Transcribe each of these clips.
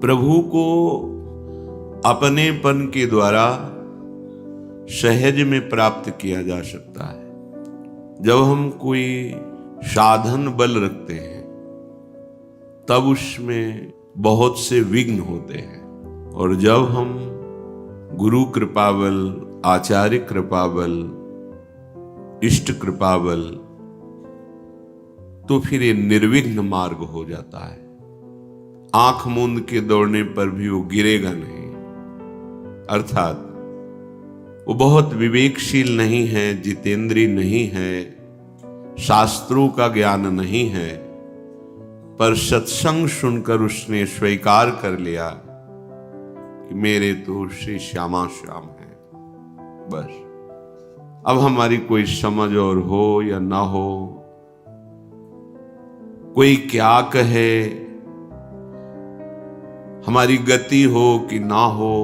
प्रभु को अपनेपन के द्वारा सहज में प्राप्त किया जा सकता है। जब हम कोई साधन बल रखते हैं तब उसमें बहुत से विघ्न होते हैं, और जब हम गुरु कृपा बल, आचार्य कृपा बल, इष्ट कृपा बल, तो फिर ये निर्विघ्न मार्ग हो जाता है। आंख मूंद के दौड़ने पर भी वो गिरेगा नहीं, अर्थात वो बहुत विवेकशील नहीं है, जितेंद्रीय नहीं है, शास्त्रों का ज्ञान नहीं है, पर सत्संग सुनकर उसने स्वीकार कर लिया कि मेरे तो श्री श्यामा श्याम है। बस अब हमारी कोई समझ और हो या ना हो, कोई क्या कहे, हमारी गति हो कि ना हो,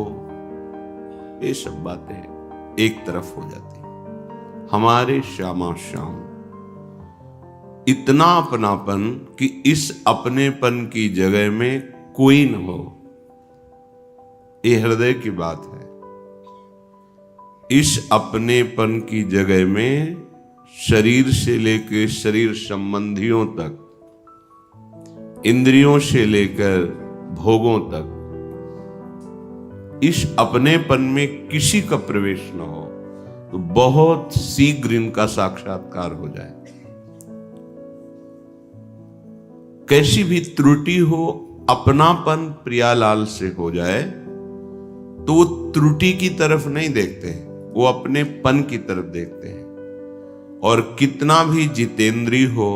ये सब बातें एक तरफ हो जाती है। हमारे श्यामा श्याम इतना अपनापन कि इस अपनेपन की जगह में कोई न हो, ये हृदय की बात है। इस अपनेपन की जगह में शरीर से लेकर शरीर संबंधियों तक, इंद्रियों से लेकर भोगों तक, इस अपनेपन में किसी का प्रवेश न हो तो बहुत शीघ्र इनका साक्षात्कार हो जाए। कैसी भी त्रुटि हो, अपनापन प्रियालाल से हो जाए तो वो त्रुटि की तरफ नहीं देखते हैं, वो अपने पन की तरफ देखते हैं। और कितना भी जितेंद्रीय हो,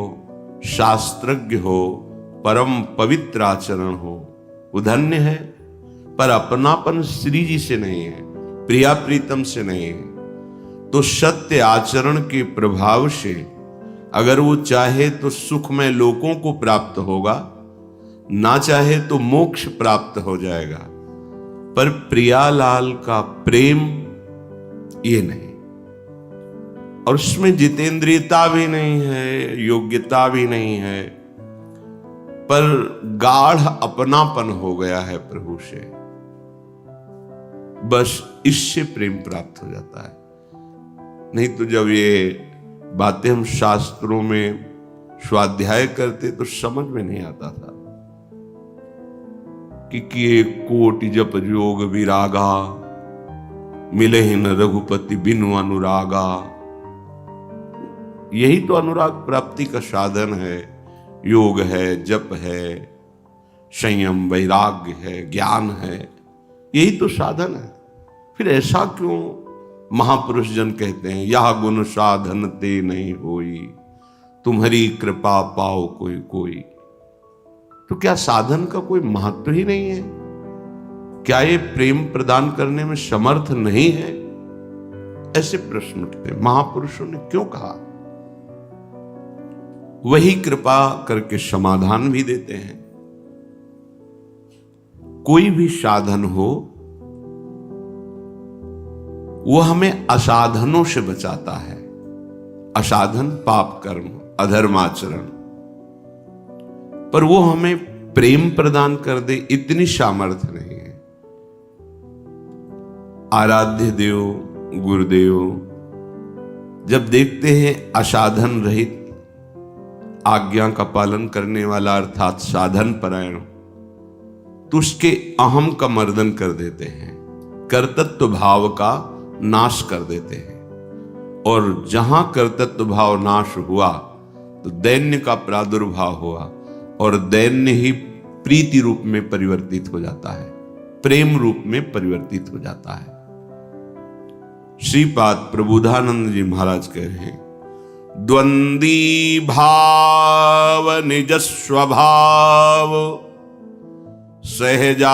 शास्त्रज्ञ हो, परम पवित्र आचरण हो, वो धन्य है, पर अपनापन श्री जी से नहीं है, प्रिया प्रीतम से नहीं है। तो सत्य आचरण के प्रभाव से अगर वो चाहे तो सुखमय लोकों को प्राप्त होगा, ना चाहे तो मोक्ष प्राप्त हो जाएगा, पर प्रियालाल का प्रेम ये नहीं, और उसमें जितेंद्रियता भी नहीं है, योग्यता भी नहीं है, पर गाढ़ अपनापन हो गया है प्रभु से। बस इससे प्रेम प्राप्त हो जाता है। नहीं तो जब ये बातें हम शास्त्रों में स्वाध्याय करते तो समझ में नहीं आता था कि किए कोटि जप जोग विरागा, मिले ही न रघुपति बिनु अनुरागा। यही तो अनुराग प्राप्ति का साधन है। योग है, जप है, संयम वैराग्य है, ज्ञान है, यही तो साधन है। फिर ऐसा क्यों महापुरुष जन कहते हैं, यह गुण साधन ते नहीं होई, तुम्हारी कृपा पाओ कोई कोई। तो क्या साधन का कोई महत्व ही नहीं है? क्या ये प्रेम प्रदान करने में समर्थ नहीं है? ऐसे प्रश्न उठते। महापुरुषों ने क्यों कहा? वही कृपा करके समाधान भी देते हैं। कोई भी साधन हो वो हमें असाधनों से बचाता है। असाधन पाप कर्म, अधर्माचरण, पर वो हमें प्रेम प्रदान कर दे इतनी सामर्थ्य नहीं है। आराध्य देव गुरुदेव जब देखते हैं असाधन रहित, आज्ञा का पालन करने वाला अर्थात साधन परायण, तो उसके अहम का मर्दन कर देते हैं, कर्तृत्व भाव का नाश कर देते हैं। और जहां कर्तृत्व भाव नाश हुआ तो दैन्य का प्रादुर्भाव हुआ, और दैन्य ही प्रीति रूप में परिवर्तित हो जाता है, प्रेम रूप में परिवर्तित हो जाता है। श्रीपाद प्रबोधानंद जी महाराज कह रहे हैं, द्वंद्वी भाव निज स्वभाव, सहजात्याश्चर्य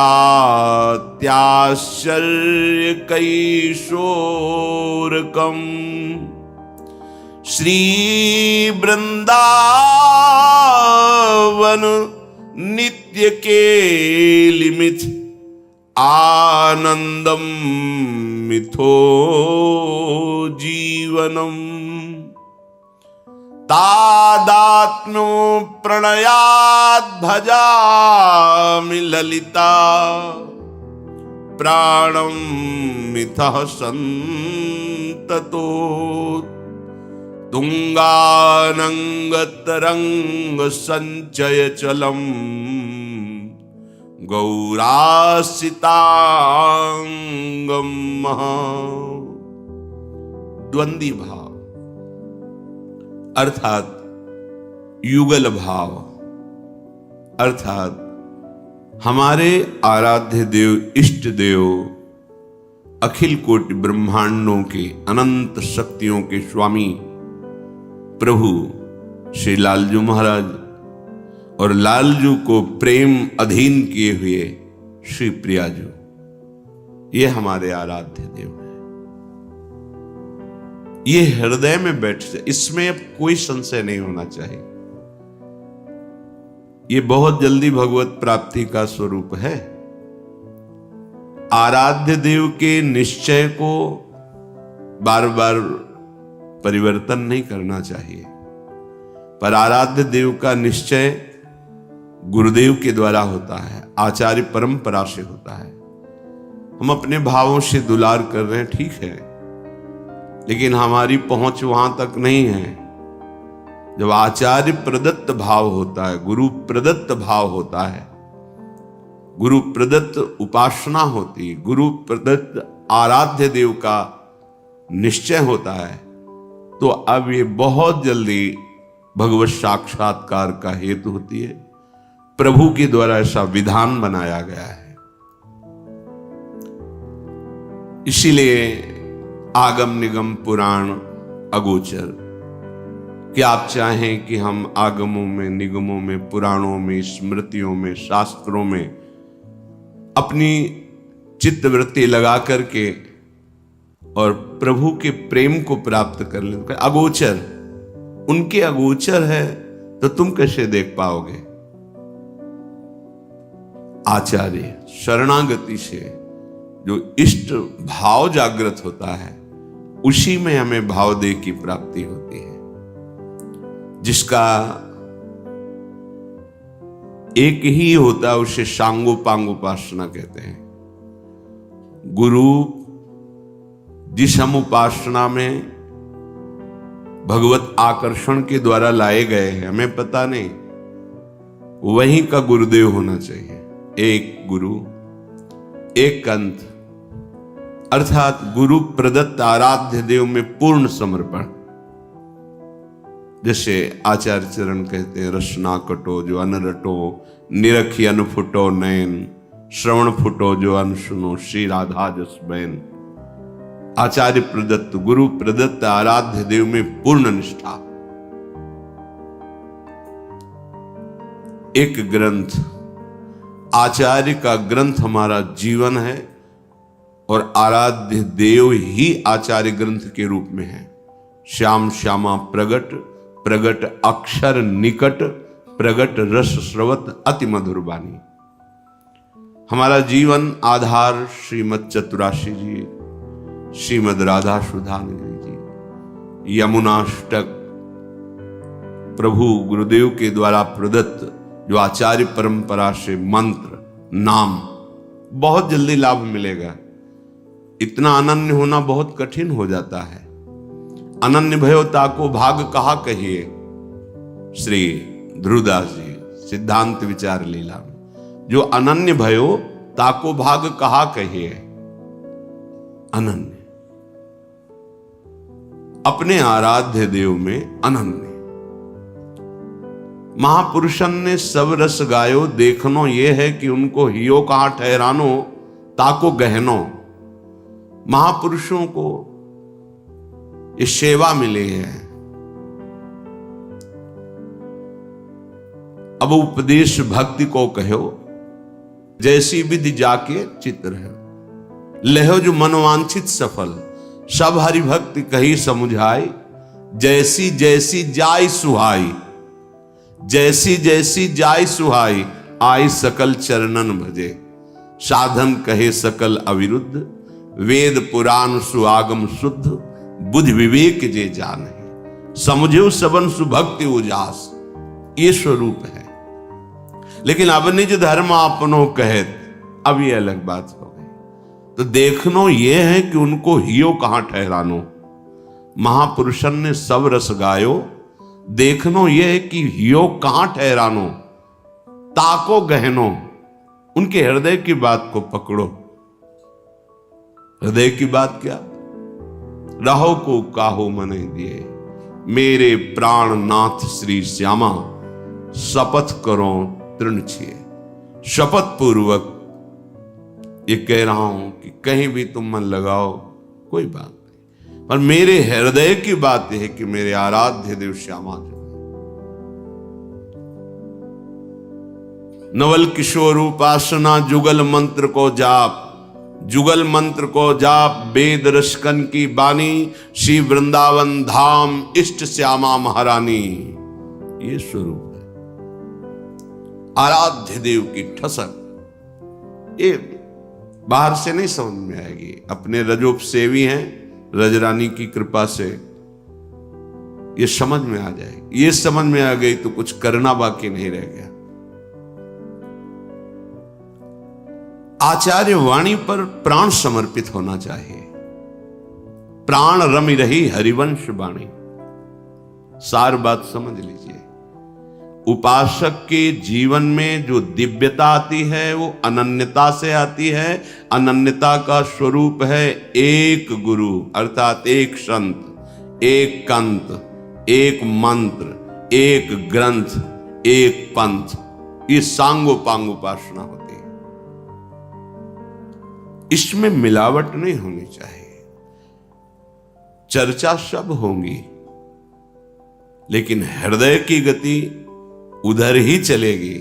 कैशोरकम, श्री वृंदावन नित्य केलिमिथ, आनंदम मिथो जीवनम। तादात्म्यो प्रणयाद भजामि ललिता प्राणं मिथः संततो तुंगानंगतरंग संचय चलम गौरासितांगम महा। द्वंद्वी भाव अर्थात युगल भाव, अर्थात हमारे आराध्य देव, इष्ट देव, अखिल कोटि ब्रह्मांडों के अनंत शक्तियों के स्वामी प्रभु श्री लालजू महाराज और लालजू को प्रेम अधीन किए हुए श्री प्रियाजू, ये हमारे आराध्य देव हैं। ये हृदय में बैठते, इसमें अब कोई संशय नहीं होना चाहिए। ये बहुत जल्दी भगवत प्राप्ति का स्वरूप है। आराध्य देव के निश्चय को बार बार परिवर्तन नहीं करना चाहिए, पर आराध्य देव का निश्चय गुरुदेव के द्वारा होता है, आचार्य परंपरा से होता है। हम अपने भावों से दुलार कर रहे हैं, ठीक है, लेकिन हमारी पहुंच वहां तक नहीं है। जब आचार्य प्रदत्त भाव होता है, गुरु प्रदत्त भाव होता है, गुरु प्रदत्त उपासना होती है, गुरु प्रदत्त आराध्य देव का निश्चय होता है, तो अब ये बहुत जल्दी भगवत साक्षात्कार का हेतु होती है। प्रभु के द्वारा ऐसा विधान बनाया गया है। इसीलिए आगम निगम पुराण अगोचर, कि आप चाहें कि हम आगमों में, निगमों में, पुराणों में, स्मृतियों में, शास्त्रों में अपनी चित्तवृत्ति लगा करके और प्रभु के प्रेम को प्राप्त कर लें। अगोचर, उनके अगोचर है तो तुम कैसे देख पाओगे? आचार्य शरणागति से जो इष्ट भाव जागृत होता है, उसी में हमें भाव देह की प्राप्ति होती है, जिसका एक ही होता है, उसे सांगोपांग उपासना कहते हैं। गुरु जिस हम उपासना में भगवत आकर्षण के द्वारा लाए गए हैं, हमें पता नहीं, वहीं का गुरुदेव होना चाहिए। एक गुरु, एक अंत, अर्थात गुरु प्रदत्त आराध्य देव में पूर्ण समर्पण। जैसे आचार्य चरण कहते हैं, रसना कटो जो अन रटो, निरखी अन फुटो नयन, श्रवण फुटो जो अन सुनो, श्री राधा जस बैन। आचार्य प्रदत्त, गुरु प्रदत्त आराध्य देव में पूर्ण निष्ठा। एक ग्रंथ, आचार्य का ग्रंथ हमारा जीवन है, और आराध्य देव ही आचार्य ग्रंथ के रूप में है। श्याम श्यामा प्रगट, प्रगट अक्षर निकट, प्रगट रस स्रवत अति मधुर बानी। हमारा जीवन आधार श्रीमद चतुराशी जी, श्रीमद राधा सुधानिधि जी, यमुनाष्टक, प्रभु गुरुदेव के द्वारा प्रदत्त जो आचार्य परंपरा से मंत्र, नाम, बहुत जल्दी लाभ मिलेगा। इतना अनन्य होना बहुत कठिन हो जाता है। अनन्य भयो ताको भाग कहा कहिए, श्री ध्रुवदास जी सिद्धांत विचार लीला में। जो अनन्य भयो ताको भाग कहा कहिए, अनन्य, अपने आराध्य देव में अनन्य। महापुरुषन ने सब रस गायो, देखनो ये है कि उनको हियो कहां ठहरानो, ताको गहनो। महापुरुषों को ये सेवा मिली है। अब उपदेश भक्ति को कहो, जैसी विधि जाके चित्र है, लहो जो मनवांछित सफल, सब हरि भक्ति कही समुझाई, जैसी जैसी जाय सुहाई, जैसी जैसी जाय सुहाई, आई सकल चरणन भजे, साधन कहे सकल अविरुद्ध, वेद पुराण सुआगम शुद्ध, बुद्धि विवेक जे जाने। समझो सबन सुभक्ति उजास, ये स्वरूप है। लेकिन अब निज धर्म अपनो कहत, अब ये अलग बात हो गई। तो देखनो ये है कि उनको हियो कहां ठहरानो, महापुरुषन ने सब रस गायो। देखनो ये है कि हियो कहां ठहरानो, ताको गहनो, उनके हृदय की बात को पकड़ो। हृदय की बात क्या? रहो को काहो मने दिए, मेरे प्राण नाथ श्री श्यामा, शपथ करो तृण छिए। शपथ पूर्वक ये कह रहा हूं कि कहीं भी तुम मन लगाओ कोई बात नहीं, पर मेरे हृदय की बात यह है कि मेरे आराध्य देव श्यामा जो नवल किशोर उपासना जुगल मंत्र को जाप, जुगल मंत्र को जाप, वेद रसकन की बानी, श्री वृंदावन धाम इष्ट श्यामा महारानी, ये स्वरूप है आराध्य देव की ठसक। ये बाहर से नहीं समझ में आएगी, अपने रजोप सेवी हैं, रजरानी की कृपा से ये समझ में आ जाएगी। ये समझ में आ गई तो कुछ करना बाकी नहीं रह गया। आचार्य वाणी पर प्राण समर्पित होना चाहिए। प्राण रमि रही हरिवंश वाणी, सार बात समझ लीजिए। उपासक के जीवन में जो दिव्यता आती है वो अनन्यता से आती है। अनन्यता का स्वरूप है एक गुरु, अर्थात एक संत, एक कंत, एक मंत्र, एक ग्रंथ, एक पंथ। ये सांगोपांग उपासना होती है। इसमें मिलावट नहीं होनी चाहिए। चर्चा सब होंगी, लेकिन हृदय की गति उधर ही चलेगी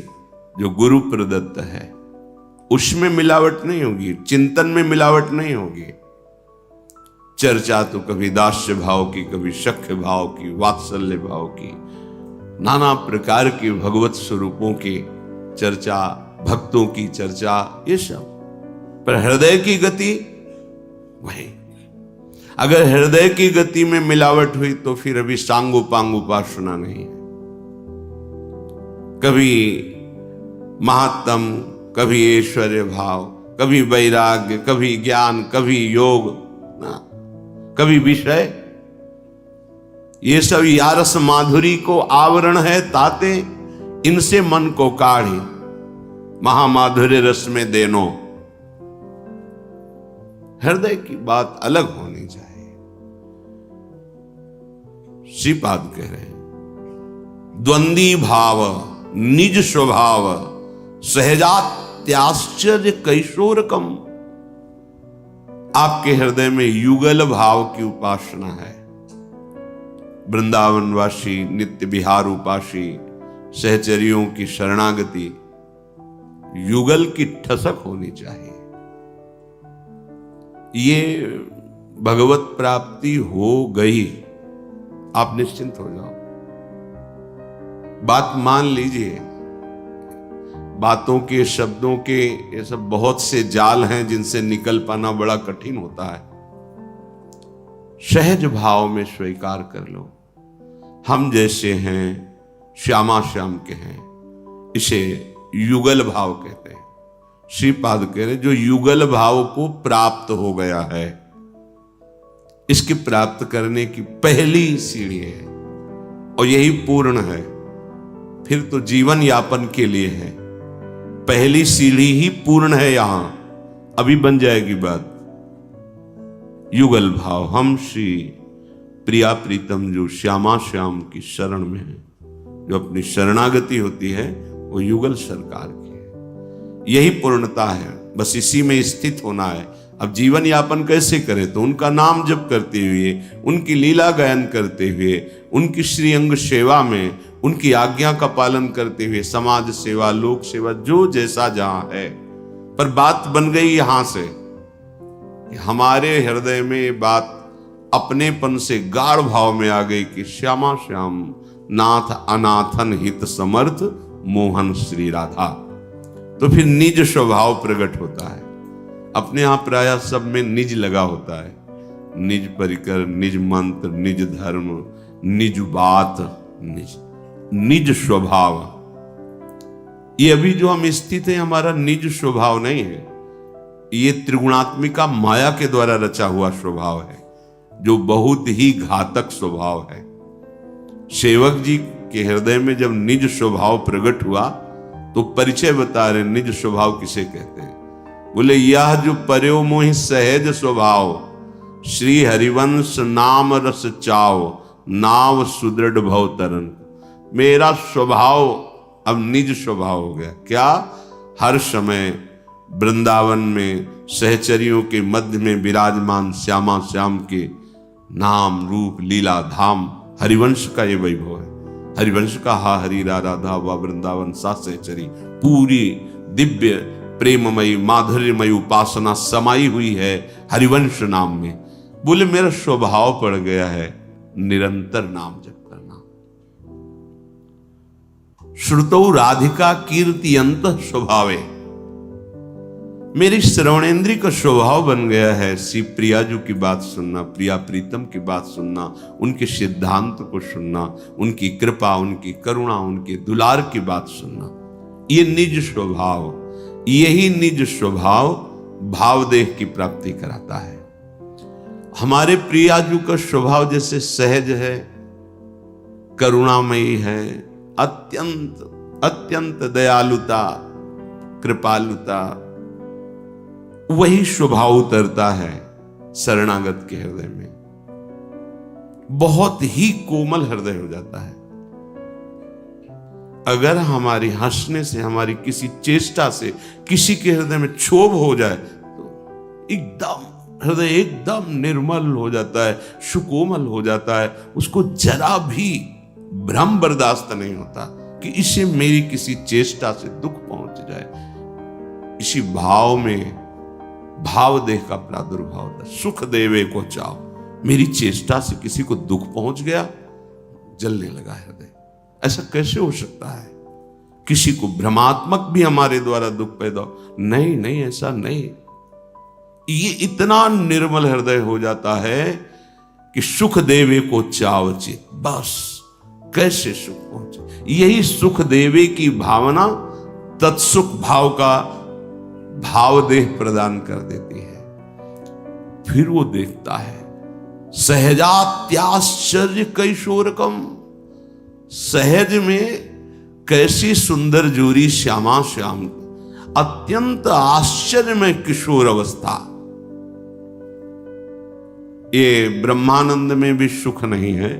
जो गुरु प्रदत्त है। उसमें मिलावट नहीं होगी, चिंतन में मिलावट नहीं होगी। चर्चा तो कभी दास्य भाव की, कभी सख्य भाव की, वात्सल्य भाव की, नाना प्रकार की भगवत स्वरूपों की चर्चा, भक्तों की चर्चा, ये सब। पर हृदय की गति वही। अगर हृदय की गति में मिलावट हुई तो फिर अभी सांगोपांग उपासना नहीं है। कभी महात्म, कभी ऐश्वर्य भाव, कभी वैराग्य, कभी ज्ञान, कभी योग, कभी विषय, ये सब यारस माधुरी को आवरण है ताते, इनसे मन को काढ़ी महामाधुर्य रस में देनो। हृदय की बात अलग होनी चाहिए। श्रीपाद कह रहे हैं, द्वंद्वी भाव निज स्वभाव, सहजात्याश्चर्य कैशोरकम। आपके हृदय में युगल भाव की उपासना है। वृंदावनवासी, नित्य बिहार उपासी, सहचरियों की शरणागति, युगल की ठसक होनी चाहिए। ये भगवत प्राप्ति हो गई, आप निश्चिंत हो जाओ। बात मान लीजिए। बातों के, शब्दों के ये सब बहुत से जाल हैं जिनसे निकल पाना बड़ा कठिन होता है। सहज भाव में स्वीकार कर लो, हम जैसे हैं, श्यामा श्याम के हैं। इसे युगल भाव कहते हैं। श्रीपाद कह रहे जो युगल भाव को प्राप्त हो गया है, इसकी प्राप्त करने की पहली सीढ़ी है और यही पूर्ण है। फिर तो जीवन यापन के लिए है। पहली सीढ़ी ही पूर्ण है। यहां अभी बन जाएगी बात। युगल भाव, हम श्री प्रिया प्रीतम जो श्यामा श्याम की शरण में है, जो अपनी शरणागति होती है, वो युगल सरकार की है। यही पूर्णता है, बस इसी में स्थित होना है। अब जीवन यापन कैसे करें? तो उनका नाम जप करते हुए, उनकी लीला गायन करते हुए, उनकी श्रीअंग सेवा में, उनकी आज्ञा का पालन करते हुए, समाज सेवा, लोक सेवा, जो जैसा जहां है। पर बात बन गई यहां से, हमारे हृदय में बात अपनेपन से गाढ़ भाव में आ गई कि श्यामा श्याम नाथ अनाथन हित समर्थ मोहन श्री राधा। तो फिर निज स्वभाव प्रकट होता है। अपने यहां प्राय सब में निज लगा होता है। निज परिकर, निज मंत्र, निज धर्म, निज बात निज स्वभाव। ये अभी जो हम स्थित हैं हमारा निज स्वभाव नहीं है, ये त्रिगुणात्मिका माया के द्वारा रचा हुआ स्वभाव है, जो बहुत ही घातक स्वभाव है। सेवक जी के हृदय में जब निज स्वभाव प्रकट हुआ तो परिचय बता रहे निज स्वभाव किसे कहते हैं। बोले यह जो पर्यो मोहि सहज स्वभाव, श्री हरिवंश नाम रस चाव, नाव सुदृढ़ भव तरन। मेरा स्वभाव अब निज स्वभाव हो गया। क्या? हर समय वृंदावन में सहचरियों के मध्य में विराजमान श्यामा श्याम के नाम रूप लीला धाम हरिवंश का ये वैभव है। हरिवंश का हा हरि राधा व वृंदावन सा सहचरी, पूरी दिव्य प्रेममयी माधुर्यमयी उपासना समाई हुई है हरिवंश नाम में। बोले मेरा स्वभाव पड़ गया है निरंतर नाम जप करना। श्रुतौ राधिका कीर्ति अंत स्वभावे, मेरी श्रवणेन्द्रिय का स्वभाव बन गया है श्री प्रिया जी की बात सुनना, प्रिया प्रीतम की बात सुनना, उनके सिद्धांत को सुनना, उनकी कृपा, उनकी करुणा, उनके दुलार की बात सुनना। ये निज स्वभाव, यही निज स्वभाव भावदेह की प्राप्ति कराता है। हमारे प्रिया जी का स्वभाव जैसे सहज है, करुणामयी है, अत्यंत अत्यंत दयालुता, कृपालुता, वही स्वभाव उतरता है शरणागत के हृदय में। बहुत ही कोमल हृदय हो जाता है। अगर हमारी हंसने से, हमारी किसी चेष्टा से किसी के हृदय में क्षोभ हो जाए तो एकदम हृदय एकदम निर्मल हो जाता है, सुकोमल हो जाता है। उसको जरा भी भ्रम बर्दाश्त नहीं होता कि इसे मेरी किसी चेष्टा से दुख पहुंच जाए। इसी भाव में भाव देह का प्रादुर्भाव होता है। सुख देवे को चाहो, मेरी चेष्टा से किसी को दुख पहुंच गया, जलने लगा हृदय। ऐसा कैसे हो सकता है? किसी को भ्रमात्मक भी हमारे द्वारा दुख पैदा, नहीं नहीं ऐसा नहीं। ये इतना निर्मल हृदय हो जाता है कि सुख देवे को चावचित, बस कैसे सुख पहुंचे। यही सुख देवे की भावना तत्सुख भाव का भाव देह प्रदान कर देती है। फिर वो देखता है सहजात्याश्चर्य कैशोरकम, सहज में कैसी सुंदर जोरी श्यामा श्याम, अत्यंत आश्चर्य में किशोर अवस्था। ये ब्रह्मानंद में भी सुख नहीं है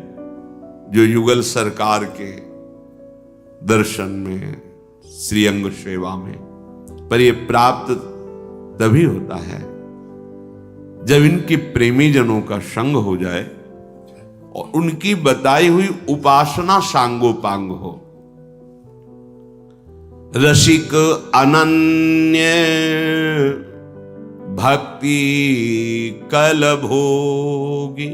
जो युगल सरकार के दर्शन में, श्रीअंग सेवा में, पर यह प्राप्त तभी होता है जब इनके प्रेमी जनों का संग हो जाए और उनकी बताई हुई उपासना सांगोपांग हो। रसिक अनन्य भक्ति कल भोगी,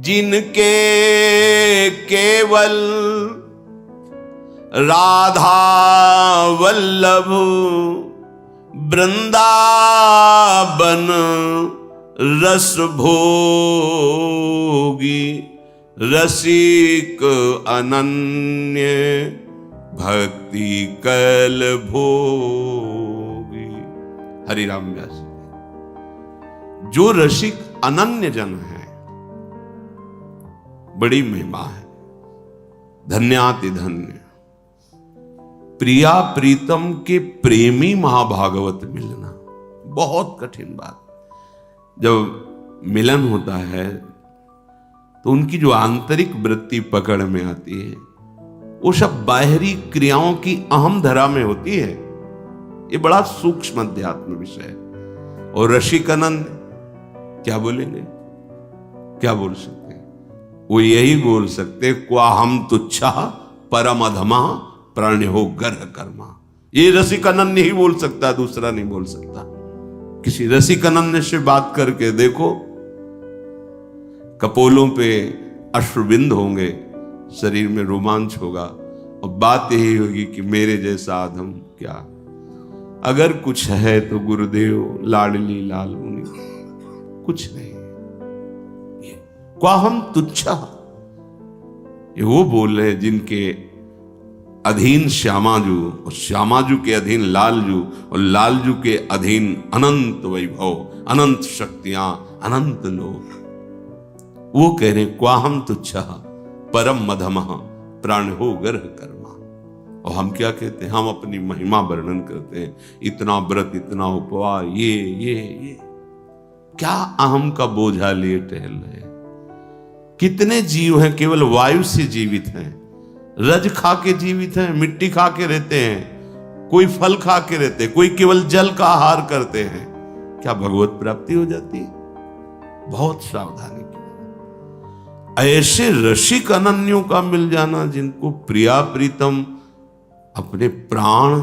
जिनके केवल राधा वल्लभ वृंदावन रस भोगी, रसिक अनन्य भक्ति कल भोगी। हरि राम व्यास। जो रसिक अनन्य जन है, बड़ी महिमा है। धन्याति धन्य प्रिया प्रीतम के प्रेमी महाभागवत मिलना बहुत कठिन बात। जब मिलन होता है तो उनकी जो आंतरिक वृत्ति पकड़ में आती है वो सब बाहरी क्रियाओं की अहम धरा में होती है। ये बड़ा सूक्ष्म अध्यात्म विषय है। और रसिकानंद क्या बोलेंगे? क्या बोल सकते हैं? वो यही बोल सकते, क्वा हम तुच्छा परम अधमा प्रणयो गर्ह कर्मा। ये रसिकानंद ही बोल सकता है, दूसरा नहीं बोल सकता। किसी रसिकानंद से बात करके देखो, कपोलों पे अश्रुबिंद होंगे, शरीर में रोमांच होगा और बात यही होगी कि मेरे जैसा आदम क्या, अगर कुछ है तो गुरुदेव लाडली लाल मुनि, कुछ नहीं। क्वा हम तुच्छा ये वो बोल रहे हैं जिनके अधीन श्यामाजू, और श्यामाजू के अधीन लालजू, और लालजू के अधीन अनंत वैभव, अनंत शक्तियां, अनंत लोग। वो कह रहे क्वाहम तुच्छा परम मधमः प्राण हो गर्ह कर्मा। और हम क्या कहते हैं? हम अपनी महिमा वर्णन करते हैं, इतना व्रत, इतना उपवास, ये क्या अहम का बोझा लिए टहल रहे। कितने जीव हैं केवल वायु से जीवित हैं, रज खा के जीवित हैं, मिट्टी खा के रहते हैं, कोई फल खा के रहते हैं, कोई केवल जल का आहार करते हैं। क्या भगवत प्राप्ति हो जाती है? बहुत सावधानी की। ऐसे रसिक अनन्यों का मिल जाना जिनको प्रिया प्रीतम अपने प्राण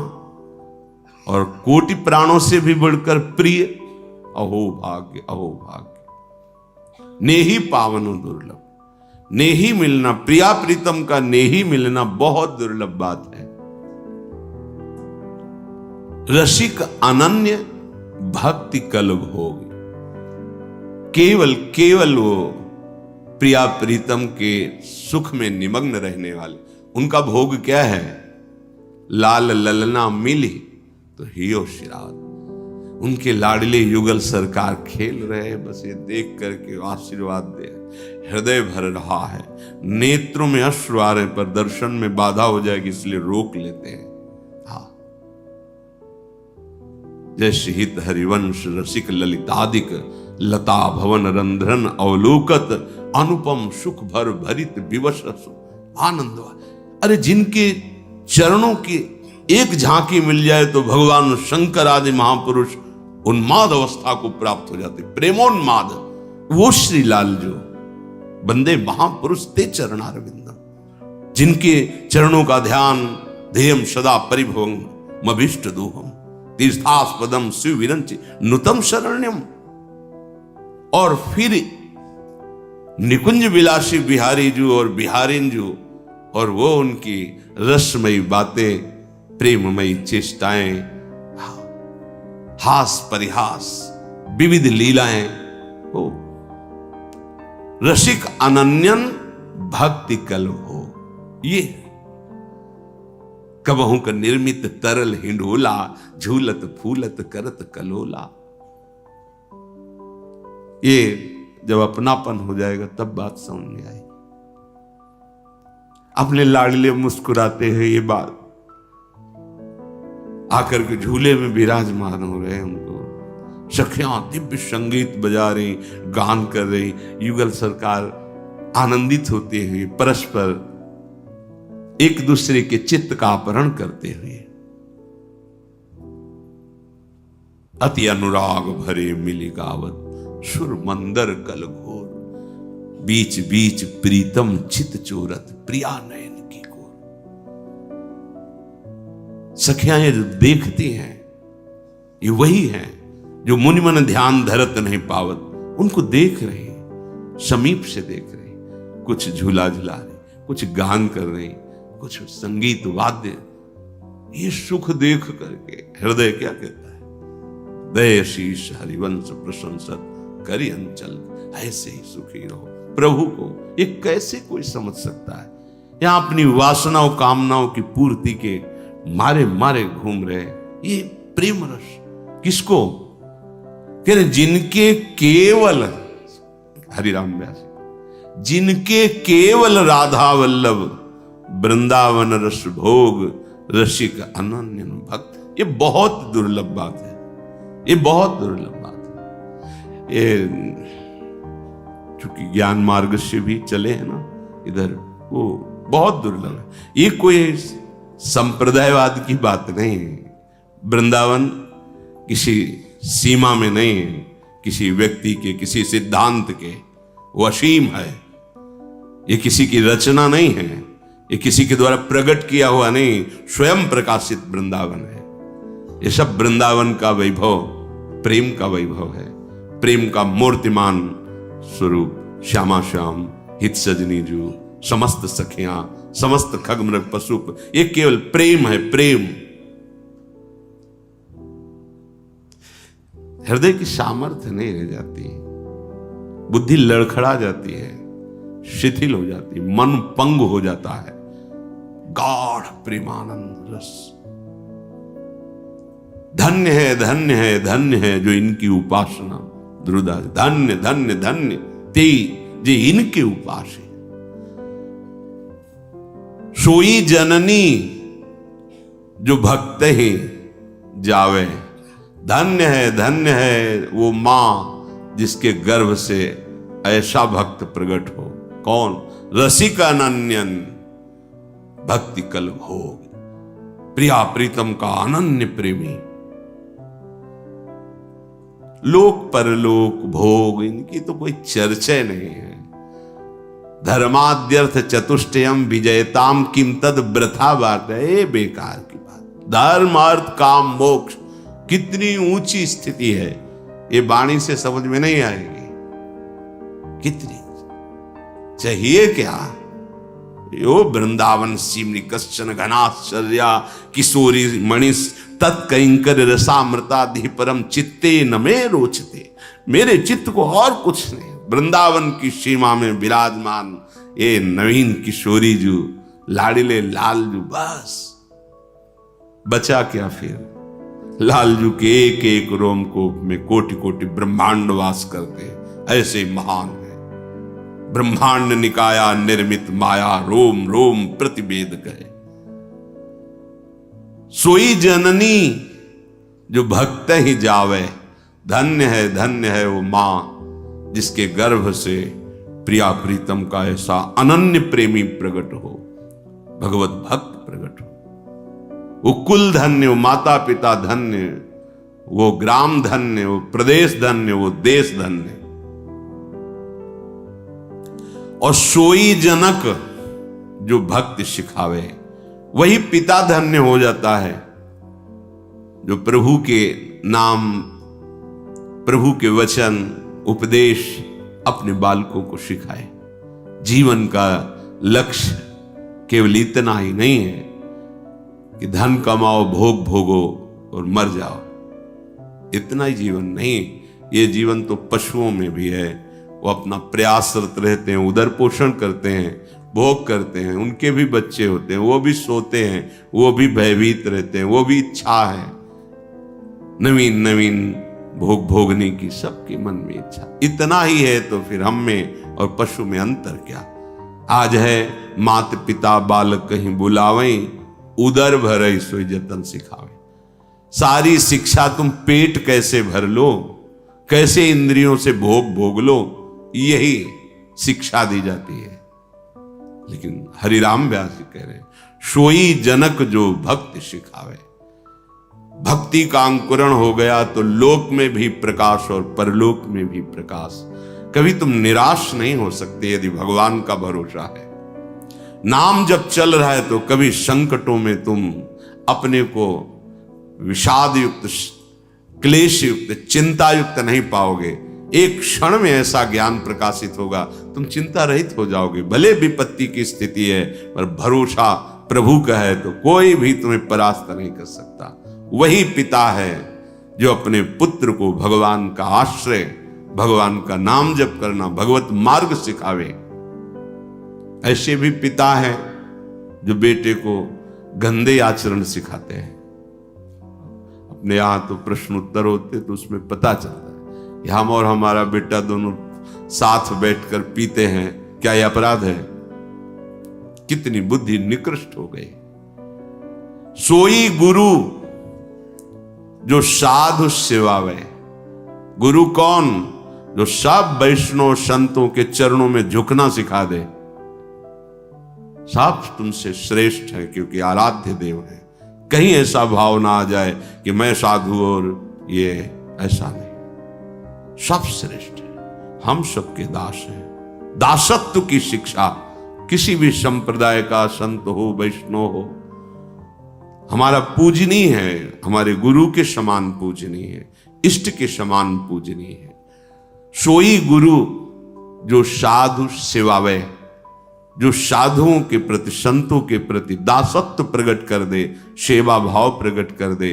और कोटि प्राणों से भी बढ़कर प्रिय, अहो भाग्य, अहो भाग्य। नेही पावनो दुर्लभ, नेही मिलना, प्रिया प्रीतम का नेही मिलना बहुत दुर्लभ बात है। रसिक अनन्य भक्ति कल्ब होगी। केवल वो प्रिया प्रीतम के सुख में निमग्न रहने वाले, उनका भोग क्या है? लाल ललना मिली तो हियो शिराद। उनके लाडले युगल सरकार खेल रहे, बस ये देख करके आशीर्वाद दे। हृदय भर रहा है, नेत्रों में अश्रु आ रहे, पर दर्शन में बाधा हो जाएगी इसलिए रोक लेते हैं। हाँ, जय हित हरिवंश रसिक ललितादिक, लता भवन रंध्रन अवलोकत, अनुपम सुख भर भरित विवश आनंद। अरे जिनके चरणों की एक झांकी मिल जाए तो भगवान शंकर आदि महापुरुष उन्माद अवस्था को प्राप्त हो जाते, प्रेमोन्माद। वो श्री लाल जो बंदे महापुरुष ते चरणारविंदम, जिनके चरणों का ध्यान ध्येयम सदा परिभवं मभिष्ट दोहम तीर्थास्पदम शिव विरंचि नुतम शरण्यम। और फिर निकुंज विलासी बिहारी जू और बिहारिन जू, और वो उनकी रसमयी बातें, प्रेममयी चेष्टाएं, हास परिहास, विविध लीलाएं, हो रसिक अनन्यन भक्ति कल्ब हो। ये कबहू का निर्मित तरल हिंडोला, झूलत फूलत करत कलोला। ये जब अपनापन हो जाएगा तब बात समझ में आएगी। अपने लाडले मुस्कुराते हैं, ये बात आकर के झूले में विराजमान हो रहे हैं, उनको सखियां दिव्य संगीत बजा रही, गान कर रही, युगल सरकार आनंदित होते हुए परस्पर एक दूसरे के चित्त का अपहरण करते हुए। अति अनुराग भरे मिली गावत, सुर मंदर कल घोर, बीच बीच प्रीतम चित चोरत, प्रिया नयन की गोर। सखियां ये देखती हैं, ये वही हैं जो मुनि मन ध्यान धरत नहीं पावत, उनको देख रहे, समीप से देख रहे, कुछ झूला झुला रहे, कुछ गान कर रहे, कुछ संगीत वाद्य। ये सुख देख करके हृदय क्या कहता है? दय शीश हरिवंश प्रशंसत करी अंचल, ऐसे ही सुखी रहो। प्रभु को ये कैसे कोई समझ सकता है? यहां अपनी वासनाओं कामनाओं की पूर्ति के मारे मारे घूम रहे। ये प्रेम रस किसको कह रहे? जिनके केवल हरिराम व्यास, जिनके केवल राधा वल्लभ वृंदावन रस भोग रसिक अनन्य भक्त। ये बहुत दुर्लभ बात है, ये बहुत दुर्लभ बात है। ये चूंकि ज्ञान मार्ग से भी चले हैं ना इधर, वो बहुत दुर्लभ है। ये कोई संप्रदायवाद की बात नहीं है। वृंदावन किसी सीमा में नहीं है, किसी व्यक्ति के, किसी सिद्धांत के, वो असीम है। ये किसी की रचना नहीं है, ये किसी के द्वारा प्रकट किया हुआ नहीं, स्वयं प्रकाशित वृंदावन है। ये सब वृंदावन का वैभव प्रेम का वैभव है, प्रेम का मूर्तिमान स्वरूप श्यामा श्याम हित सजनी जू समस्त सखियां समस्त खगमृग पशु, ये केवल प्रेम है। प्रेम हृदय की सामर्थ्य नहीं रह जाती, बुद्धि लड़खड़ा जाती है, शिथिल हो जाती, मन पंग हो जाता है। गाढ़ प्रेमानंद रस। धन्य है, धन्य है, धन्य है जो इनकी उपासना द्रुदा। धन्य धन्य धन्य ते जे इनके उपास है। सोई जननी जो भक्त ही जावे। धन्य है वो मां जिसके गर्भ से ऐसा भक्त प्रकट हो। कौन? रसिक अनन्यन भक्ति कल भोग। प्रिया प्रीतम का अनन्य प्रेमी। लोक परलोक भोग इनकी तो कोई चर्चा नहीं है। धर्माद्यर्थ चतुष्टयम विजयताम किम तद वृथा बात है। ये बेकार की बात। धर्म अर्थ काम मोक्ष कितनी ऊंची स्थिति है, ये वाणी से समझ में नहीं आएगी। कितनी चाहिए क्या? यो वृंदावन सिमरी कश्चन घनाश्चर्या किशोरी मणिस तत्कंकर रसामृताधि परम चित्ते न में रोचते। मेरे चित्त को और कुछ नहीं। वृंदावन की सीमा में विराजमान ये नवीन किशोरी जो लाडीले लालजू, बस बचा क्या फिर? लालजू के एक एक रोमकूप में कोटि कोटि ब्रह्मांड वास करते हैं। ऐसे महान है। ब्रह्मांड निकाया निर्मित माया रोम रोम प्रतिवेद कहे। सोई जननी जो भक्त ही जावे। धन्य है वो मां जिसके गर्भ से प्रिया प्रीतम का ऐसा अनन्य प्रेमी प्रकट हो, भगवत भक्त प्रकट हो। वो कुल धन्य, वो माता पिता धन्य, वो ग्राम धन्य, वो प्रदेश धन्य, वो देश धन्य। और सोई जनक जो भक्ति सिखावे वही पिता धन्य हो जाता है, जो प्रभु के नाम, प्रभु के वचन उपदेश अपने बालकों को सिखाए। जीवन का लक्ष्य केवल इतना ही नहीं है कि धन कमाओ, भोग भोगो और मर जाओ। इतना ही जीवन नहीं। ये जीवन तो पशुओं में भी है। वो अपना प्रयासरत रहते हैं, उदर पोषण करते हैं, भोग करते हैं, उनके भी बच्चे होते हैं, वो भी सोते हैं, वो भी भयभीत रहते हैं, वो भी इच्छा है नवीन नवीन भोग भोगने की, सबके मन में इच्छा। इतना ही है तो फिर हम में और पशु में अंतर क्या? आज है मात पिता बालक कहीं बुलावें, उदर भरई सोई जतन सिखावे। सारी शिक्षा तुम पेट कैसे भर लो, कैसे इंद्रियों से भोग भोग लो, यही शिक्षा दी जाती है। लेकिन हरिराम व्यास जी कह रहे सोई जनक जो भक्ति सिखावे। भक्ति का अंकुरण हो गया तो लोक में भी प्रकाश और परलोक में भी प्रकाश। कभी तुम निराश नहीं हो सकते यदि भगवान का भरोसा है। नाम जब चल रहा है तो कभी संकटों में तुम अपने को विषाद युक्त, क्लेश युक्त, चिंता युक्त नहीं पाओगे। एक क्षण में ऐसा ज्ञान प्रकाशित होगा, तुम चिंता रहित हो जाओगे। भले विपत्ति की स्थिति है पर भरोसा प्रभु का है तो कोई भी तुम्हें परास्त नहीं कर सकता। वही पिता है जो अपने पुत्र को भगवान का आश्रय, भगवान का नाम जप करना, भगवत मार्ग सिखावे। ऐसे भी पिता है जो बेटे को गंदे आचरण सिखाते हैं। अपने यहां तो प्रश्न उत्तर होते तो उसमें पता चलता है कि हम और हमारा बेटा दोनों साथ बैठकर पीते हैं, क्या यह अपराध है? कितनी बुद्धि निकृष्ट हो गई। सोई गुरु जो साधु सेवावे। गुरु कौन? जो सब वैष्णव संतों के चरणों में झुकना सिखा दे। सब तुमसे श्रेष्ठ है क्योंकि आराध्य देव है। कहीं ऐसा भाव ना आ जाए कि मैं साधु और ये, ऐसा नहीं। सब श्रेष्ठ है, हम सबके दास हैं। दासत्व की शिक्षा किसी भी संप्रदाय का संत हो, वैष्णव हो, हमारा पूजनीय है, हमारे गुरु के समान पूजनीय है, इष्ट के समान पूजनीय है। सोई गुरु जो साधु सेवावे, जो साधुओं के प्रति, संतों के प्रति दासत्व प्रकट कर दे, सेवा भाव प्रकट कर दे।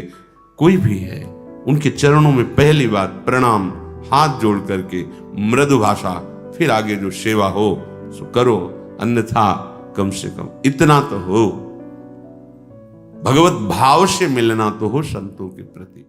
कोई भी है उनके चरणों में पहली बार प्रणाम, हाथ जोड़ करके मृदु भाषा, फिर आगे जो सेवा हो सो करो, अन्यथा कम से कम इतना तो हो, भगवत भाव से मिलना तो हो संतों के प्रति।